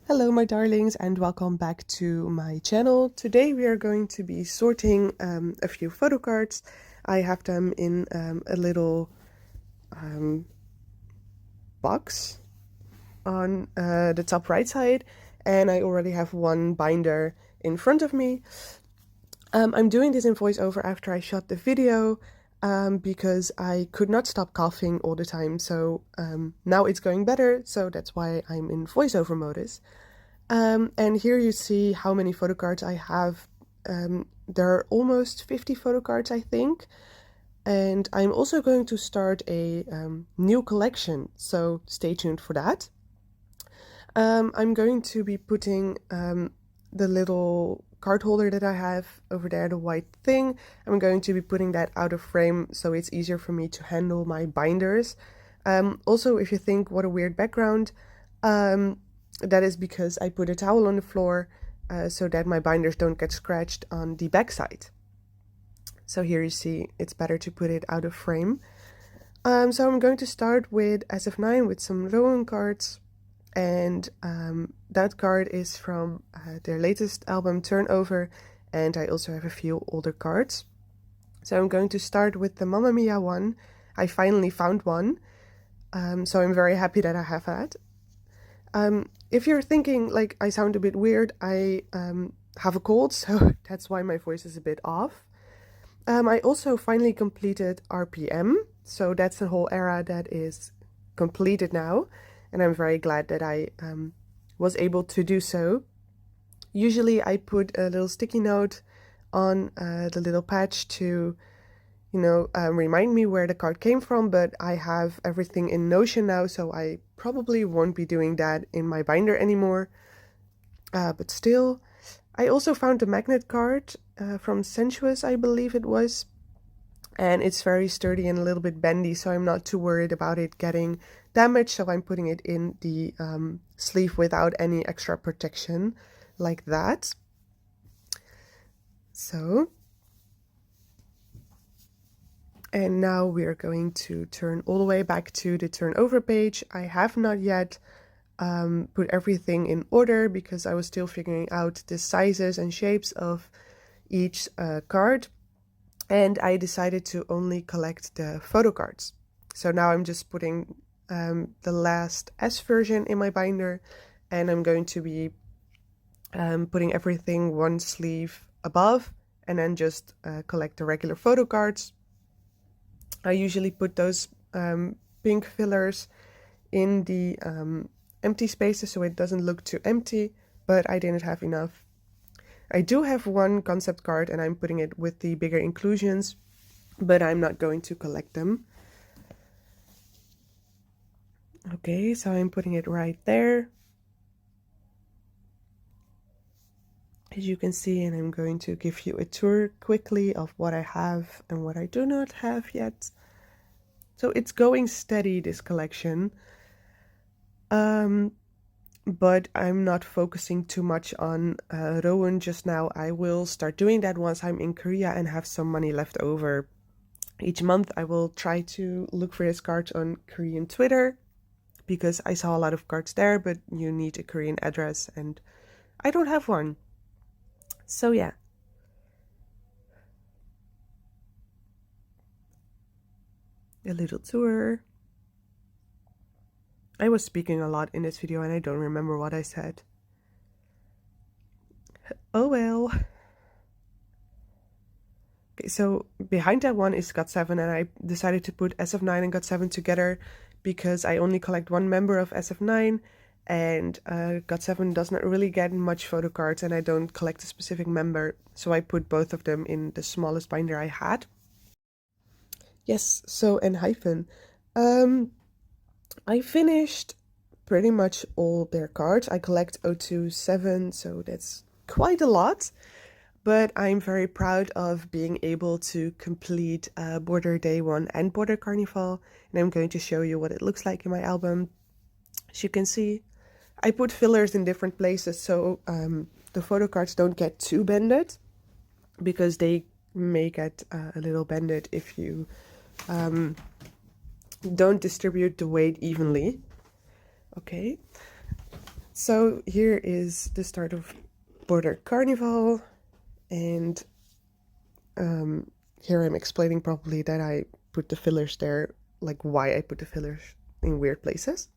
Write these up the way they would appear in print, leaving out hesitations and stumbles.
Hello my darlings and welcome back to my channel. Today we are going to be sorting a few photo cards. I have them in a little box on the top right side, and I already have one binder in front of me. I'm doing this in voiceover after I shot the video because I could not stop coughing all the time, so now it's going better, so that's why I'm in voiceover modus. And here you see how many photo cards I have. There are almost 50 photo cards, I think. And I'm also going to start a new collection, so stay tuned for that. I'm going to be putting the little card holder that I have over there, the white thing. I'm going to be putting that out of frame so it's easier for me to handle my binders. Also, if you think what a weird background, that is because I put a towel on the floor so that my binders don't get scratched on the back side. So here you see it's better to put it out of frame. So I'm going to start with SF9 with some Rowan cards, and that card is from their latest album Turnover, and I also have a few older cards. So I'm going to start with the Mamma Mia one. I finally found one, so I'm very happy that I have that. If you're thinking like I sound a bit weird, I have a cold, so that's why my voice is a bit off. I also finally completed RPM, so that's the whole era that is completed now, and I'm very glad that I was able to do so. Usually I put a little sticky note on the little patch to, remind me where the card came from, but I have everything in Notion now, so I probably won't be doing that in my binder anymore. But still, I also found a magnet card from Sensuous, I believe it was, and it's very sturdy and a little bit bendy, so I'm not too worried about it getting damaged, so I'm putting it in the sleeve without any extra protection, like that. So, and now we are going to turn all the way back to the turnover page. I have not yet put everything in order because I was still figuring out the sizes and shapes of each card, and I decided to only collect the photo cards. So now I'm just putting the last S version in my binder, and I'm going to be putting everything one sleeve above and then just collect the regular photo cards. I usually put those pink fillers in the empty spaces so it doesn't look too empty, but I didn't have enough. I do have one concept card and I'm putting it with the bigger inclusions, but I'm not going to collect them. Okay, so I'm putting it right there, as you can see, and I'm going to give you a tour quickly of what I have and what I do not have yet. So it's going steady, this collection. But I'm not focusing too much on Rowan just now. I will start doing that once I'm in Korea and have some money left over. Each month I will try to look for his cards on Korean Twitter, because I saw a lot of cards there, but you need a Korean address and I don't have one. So yeah. A little tour. I was speaking a lot in this video and I don't remember what I said. Oh well. Okay, so behind that one is GOT7, and I decided to put SF9 and GOT7 together because I only collect one member of SF9, and GOT7 does not really get much photo cards and I don't collect a specific member, so I put both of them in the smallest binder I had. Yes, so and hyphen. I finished pretty much all their cards. I collect 027, so that's quite a lot. But I'm very proud of being able to complete Border Day 1 and Border Carnival. And I'm going to show you what it looks like in my album. As you can see, I put fillers in different places so the photo cards don't get too bended, because they may get a little bended if you don't distribute the weight evenly. Okay, So here is the start of Border Carnival, and here I'm explaining probably that I put the fillers there, like why I put the fillers in weird places.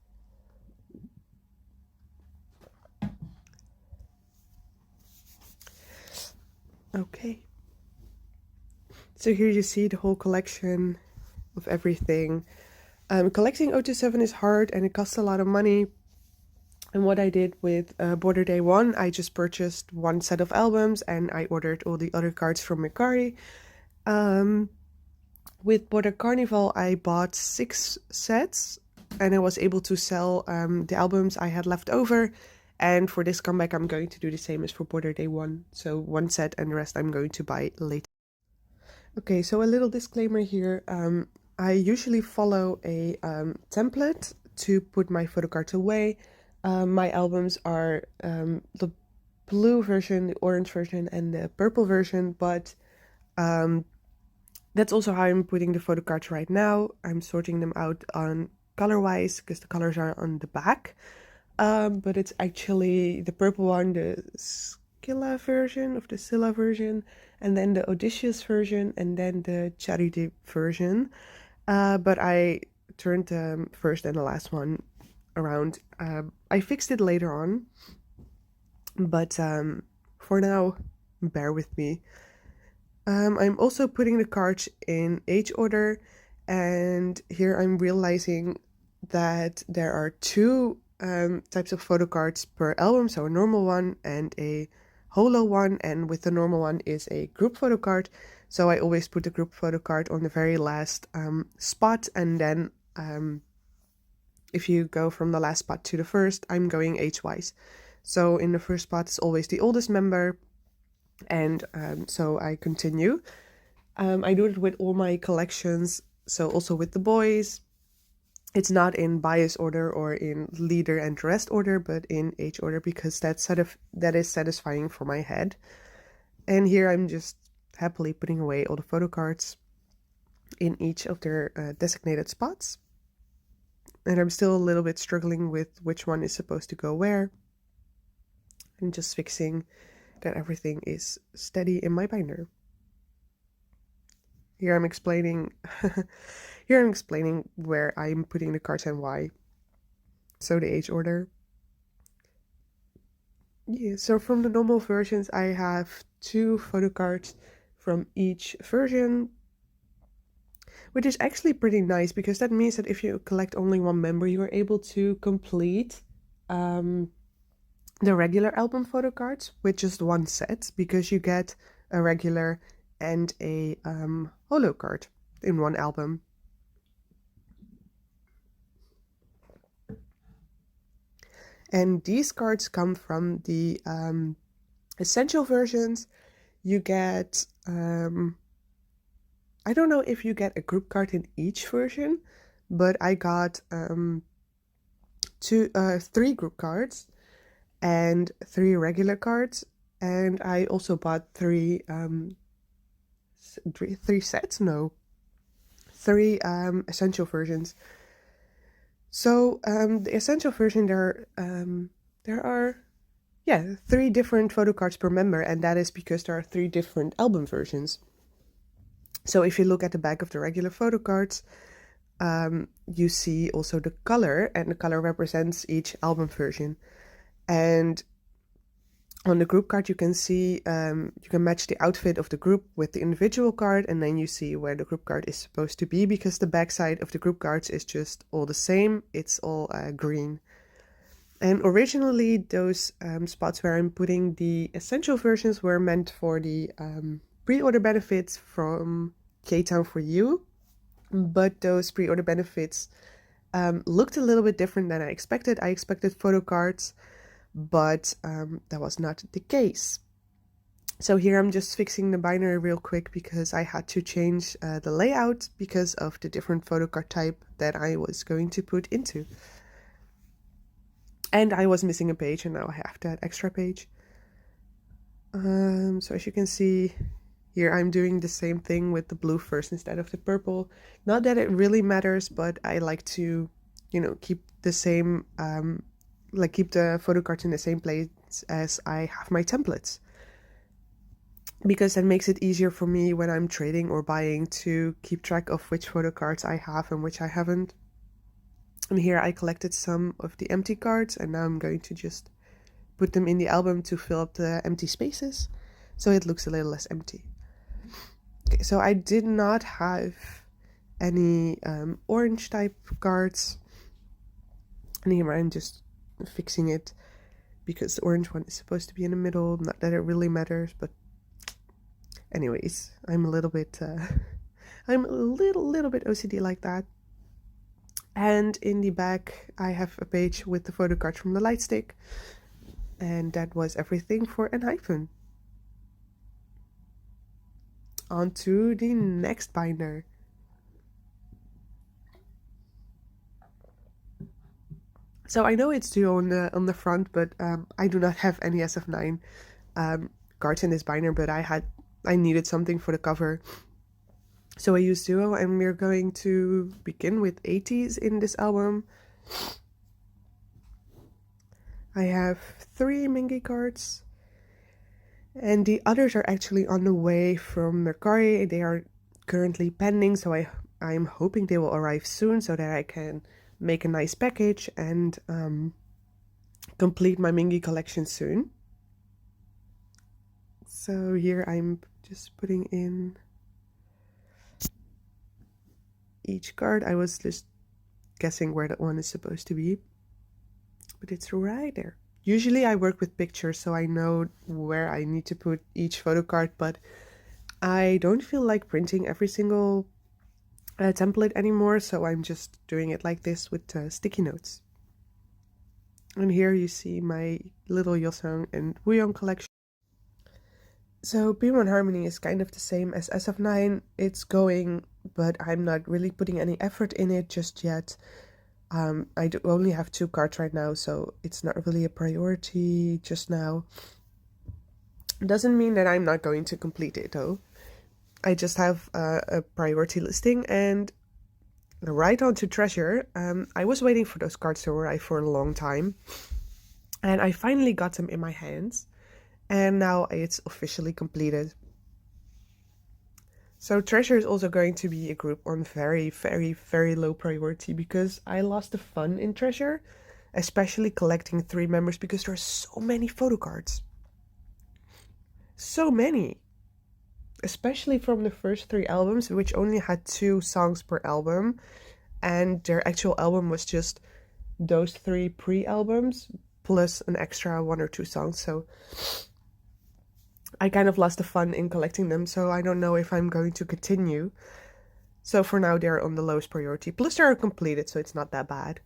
Okay. So here you see the whole collection of everything. Collecting 027 is hard and it costs a lot of money. And what I did with Border Day 1, I just purchased one set of albums and I ordered all the other cards from Mercari. With Border Carnival, I bought 6 sets and I was able to sell the albums I had left over. And for this comeback, I'm going to do the same as for Border Day 1. So 1 set and the rest I'm going to buy later. Okay, so a little disclaimer here. I usually follow a template to put my photocards away. My albums are the blue version, the orange version, and the purple version, but that's also how I'm putting the photocards right now. I'm sorting them out on color-wise because the colors are on the back. But it's actually the purple one, the Scylla version of the Scylla version, and then the Odysseus version, and then the Charity version. But I turned the first and the last one around. I fixed it later on, but for now, bear with me. I'm also putting the cards in age order, and here I'm realizing that there are 2 types of photo cards per album, so a normal one and a holo one, and with the normal one is a group photo card. So I always put the group photo card on the very last spot, and then if you go from the last spot to the first, I'm going age-wise. So in the first spot is always the oldest member, and so I continue. I do it with all my collections, so also with the boys. It's not in bias order or in leader and rest order, but in age order because that is satisfying for my head. And here I'm just happily putting away all the photo cards in each of their designated spots. And I'm still a little bit struggling with which one is supposed to go where. I'm just fixing that everything is steady in my binder. Here I'm explaining where I'm putting the cards and why. So the age order. Yeah, so from the normal versions I have 2 photo cards from each version, which is actually pretty nice because that means that if you collect only one member, you are able to complete the regular album photo cards with just 1 set, because you get a regular and a holo card in 1 album. And these cards come from the essential versions. You get, I don't know if you get a group card in each version, but I got 3 group cards and 3 regular cards, and I also bought 3 sets, no, 3 essential versions. So the essential version, there are 3 different photo cards per member, and that is because there are 3 different album versions. So if you look at the back of the regular photo cards, you see also the color, and the color represents each album version. And on the group card, you can see, you can match the outfit of the group with the individual card, and then you see where the group card is supposed to be, because the backside of the group cards is just all the same. It's all green. And originally, those spots where I'm putting the essential versions were meant for the pre-order benefits from K-Town for You, but those pre-order benefits looked a little bit different than I expected. I expected photo cards, but that was not the case. So here I'm just fixing the binary real quick because I had to change the layout because of the different photo card type that I was going to put into. And I was missing a page, and now I have that extra page. So as you can see here, I'm doing the same thing with the blue first instead of the purple. Not that it really matters, but I like to, keep the same like keep the photo cards in the same place as I have my templates, because that makes it easier for me when I'm trading or buying to keep track of which photo cards I have and which I haven't. And here I collected some of the empty cards, and now I'm going to just put them in the album to fill up the empty spaces so it looks a little less empty. Okay, so I did not have any orange type cards, and here I'm just fixing it because the orange one is supposed to be in the middle. Not that it really matters, but anyways, I'm a little bit I'm a little bit OCD like that. And in the back I have a page with the photo cards from the light stick, and that was everything for an hyphen. On to the next binder. So I know it's duo on the front, but I do not have any SF9 cards in this binder, but I needed something for the cover. So I used duo, and we're going to begin with 80s in this album. I have 3 Mingy cards, and the others are actually on the way from Mercari. They are currently pending, so I'm hoping they will arrive soon so that I can make a nice package and complete my Mingy collection soon. So here I'm just putting in each card. I was just guessing where that one is supposed to be, but it's right there. Usually I work with pictures, so I know where I need to put each photo card, but I don't feel like printing every single template anymore, so I'm just doing it like this with sticky notes. And here you see my little Yosung and Wooyoung collection. So P1 Harmony is kind of the same as SF9. It's going, but I'm not really putting any effort in it just yet. I do only have 2 cards right now, so it's not really a priority just now. Doesn't mean that I'm not going to complete it though. I just have a priority listing, and right on to Treasure. I was waiting for those cards to arrive for a long time, and I finally got them in my hands, and now it's officially completed. So Treasure is also going to be a group on very, very, very low priority because I lost the fun in Treasure, especially collecting 3 members because there are so many photo cards. So many. Especially from the first 3 albums, which only had 2 songs per album, and their actual album was just those 3 pre-albums plus an extra 1 or 2 songs. So I kind of lost the fun in collecting them, so I don't know if I'm going to continue. So for now they're on the lowest priority, plus they are completed, so it's not that bad.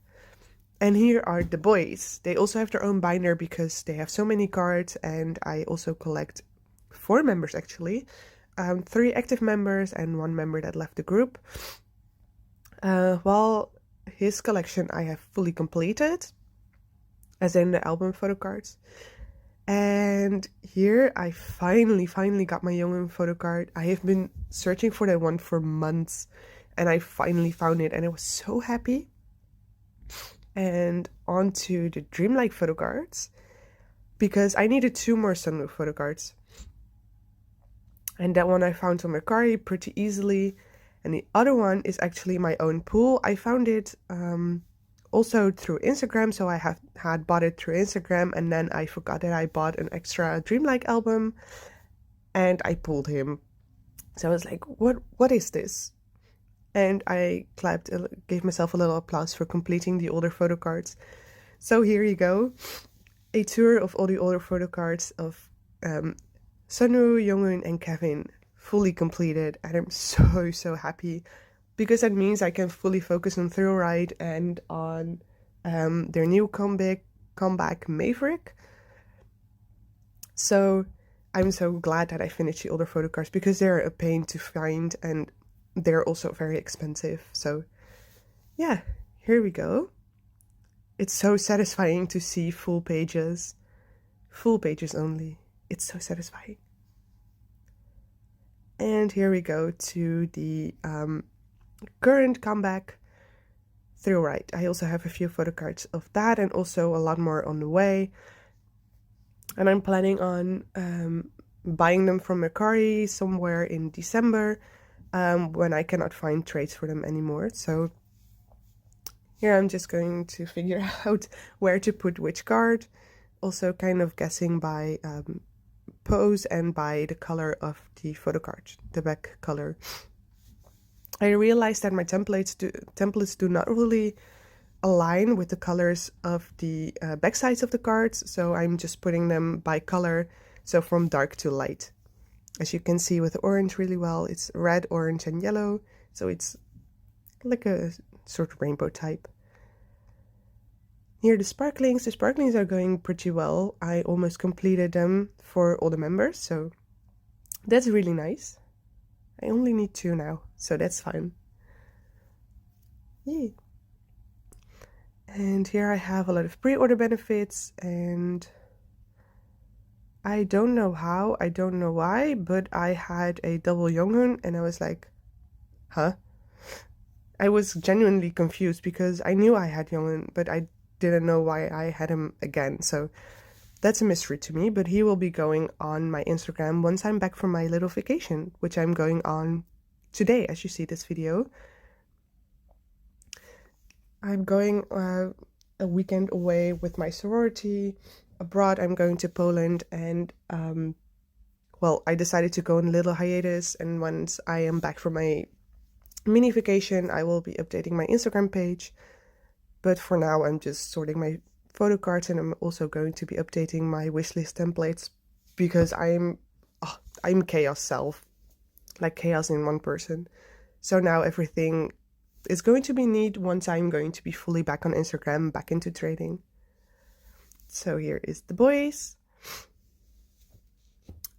And here are the boys. They also have their own binder because they have so many cards, and I also collect 4 members actually. 3 active members and 1 member that left the group. While his collection I have fully completed, as in the album photo cards. And here I finally got my Youngin photo card. I have been searching for that one for months, and I finally found it, and I was so happy. And on to the Dreamlike photo cards, because I needed 2 more Sunwoo photo cards. And that one I found on Mercari pretty easily. And the other one is actually my own pool. I found it also through Instagram. So I had bought it through Instagram. And then I forgot that I bought an extra Dreamlike album. And I pulled him. So I was like, what is this? And I clapped, gave myself a little applause for completing the older photo cards. So here you go. A tour of all the older photo cards of Sunwoo, Younghoon, and Kevin, fully completed, and I'm so happy because that means I can fully focus on Thrill Ride and on their new comeback Maverick. So I'm so glad that I finished the older photo cards because they're a pain to find and they're also very expensive. So yeah, here we go. It's so satisfying to see full pages only. It's so satisfying. And here we go to the current comeback through right. I also have a few photo cards of that and also a lot more on the way. And I'm planning on buying them from Mercari somewhere in December when I cannot find trades for them anymore. So here I'm just going to figure out where to put which card. Also kind of guessing by pose and by the color of the photo card, the back color. I realized that my templates do not really align with the colors of the back sides of the cards, so I'm just putting them by color, so from dark to light. As you can see with the orange really well, it's red, orange and yellow, so it's like a sort of rainbow type. Here the sparklings are going pretty well. I almost completed them for all the members, so that's really nice. I only need 2 now, so that's fine. Yay! And here I have a lot of pre-order benefits, and I don't know how, I don't know why, but I had a double Younghun and I was like, huh? I was genuinely confused because I knew I had Younghun, but I didn't know why I had him again. So that's a mystery to me, but he will be going on my Instagram once I'm back from my little vacation, which I'm going on today as you see this video. I'm going a weekend away with my sorority abroad. I'm going to Poland, and well, I decided to go on a little hiatus, and once I am back from my mini vacation I will be updating my Instagram page. But for now I'm just sorting my photo cards, and I'm also going to be updating my wishlist templates because I'm chaos self, like chaos in one person. So now everything is going to be neat once I'm going to be fully back on Instagram, back into trading. So here is the boys.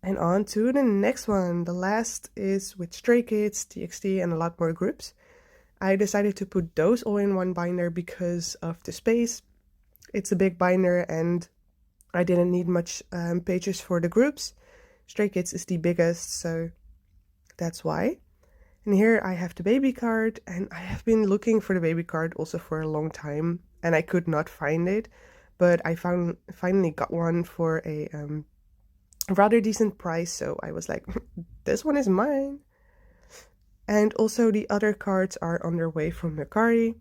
And on to the next one. The last is with Stray Kids, TXT, and a lot more groups. I decided to put those all in one binder because of the space. It's a big binder and I didn't need much pages for the groups. Stray Kids is the biggest, so that's why. And here I have the baby card, and I have been looking for the baby card also for a long time and I could not find it, but I finally got one for a rather decent price, so I was like, this one is mine. And also the other cards are on their way from Mercari.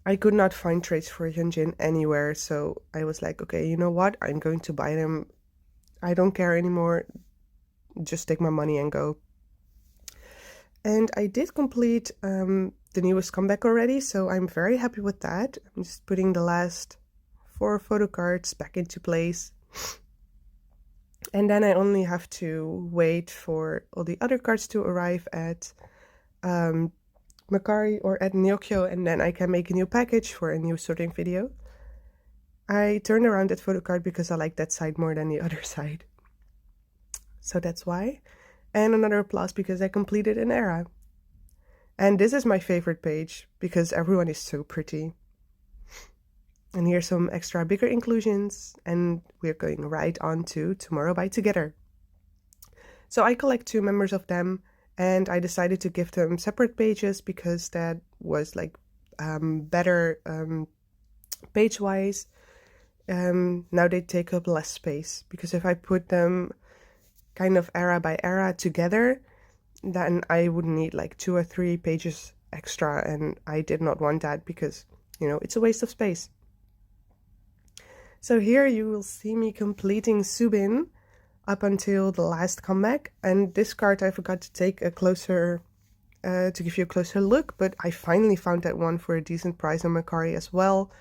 I could not find trades for Hyunjin anywhere, so I was like, okay, you know what? I'm going to buy them. I don't care anymore. Just take my money and go. And I did complete the newest comeback already, so I'm very happy with that. I'm just putting the last 4 photo cards back into place. And then I only have to wait for all the other cards to arrive at Mercari or at Nyokyo, and then I can make a new package for a new sorting video. I turned around that Photocard because I like that side more than the other side. So that's why. And another applause because I completed an era. And this is my favorite page because everyone is so pretty. And here's some extra bigger inclusions, and we're going right on to Tomorrow by Together. So I collect 2 members of them, and I decided to give them separate pages because that was like better page-wise. Now they take up less space, because if I put them kind of era by era together, then I would need like 2 or 3 pages extra, and I did not want that because, you know, it's a waste of space. So here you will see me completing Subin up until the last comeback, and this card I forgot to take a closer, to give you a closer look, but I finally found that one for a decent price on Mercari as well,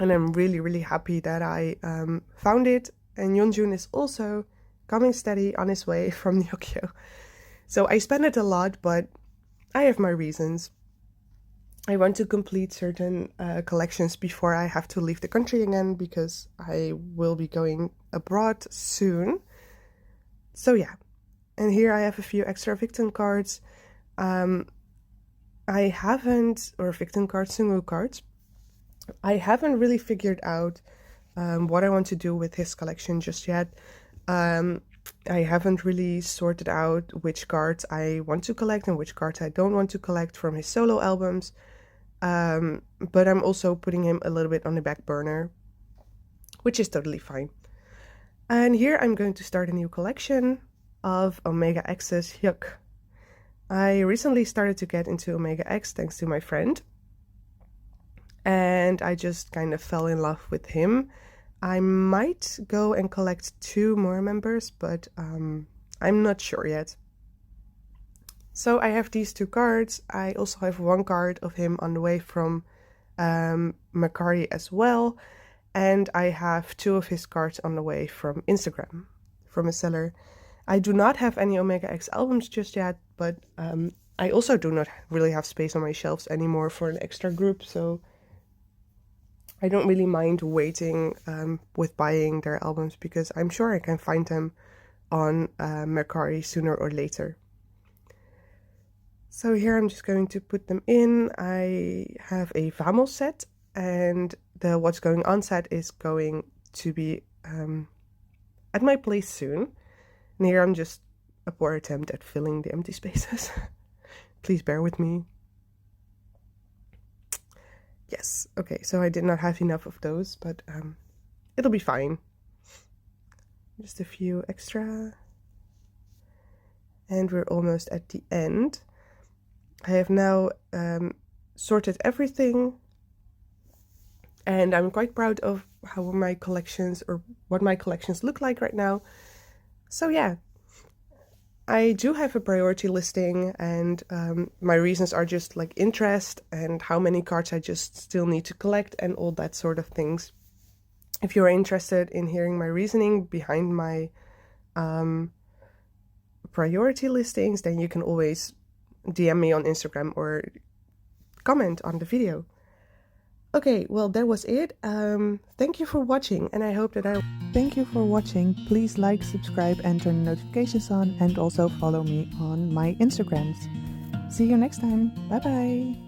and I'm really happy that I found it. And Yeonjun is also coming steady on his way from Nyokyo. So I spend it a lot, but I have my reasons. I want to complete certain collections before I have to leave the country again, because I will be going abroad soon. So yeah, and here I have a few extra victim cards. I haven't, or victim cards, Sungu cards. I haven't really figured out what I want to do with his collection just yet. I haven't really sorted out which cards I want to collect and which cards I don't want to collect from his solo albums. But I'm also putting him a little bit on the back burner, which is totally fine. And here I'm going to start a new collection of Omega X's. Yuck. I recently started to get into Omega X thanks to my friend. And I just kind of fell in love with him. I might go and collect 2 more members, but I'm not sure yet. So I have these 2 cards. I also have 1 card of him on the way from Mercari as well. And I have 2 of his cards on the way from Instagram, from a seller. I do not have any Omega X albums just yet, but I also do not really have space on my shelves anymore for an extra group, so I don't really mind waiting with buying their albums, because I'm sure I can find them on Mercari sooner or later. So here I'm just going to put them in. I have a Vamos set, and the What's Going On set is going to be at my place soon. And here I'm just a poor attempt at filling the empty spaces. Please bear with me. Yes, okay, so I did not have enough of those, but it'll be fine. Just a few extra. And we're almost at the end. I have now sorted everything, and I'm quite proud of how my collections, or what my collections look like right now. So yeah, I do have a priority listing, and my reasons are just like interest and how many cards I just still need to collect and all that sort of things. If you're interested in hearing my reasoning behind my priority listings, then you can always DM me on Instagram or comment on the video. Okay, well, that was it. Thank you for watching, and I hope that Thank you for watching. Please like, subscribe, and turn the notifications on, and also follow me on my Instagrams. See you next time. Bye bye.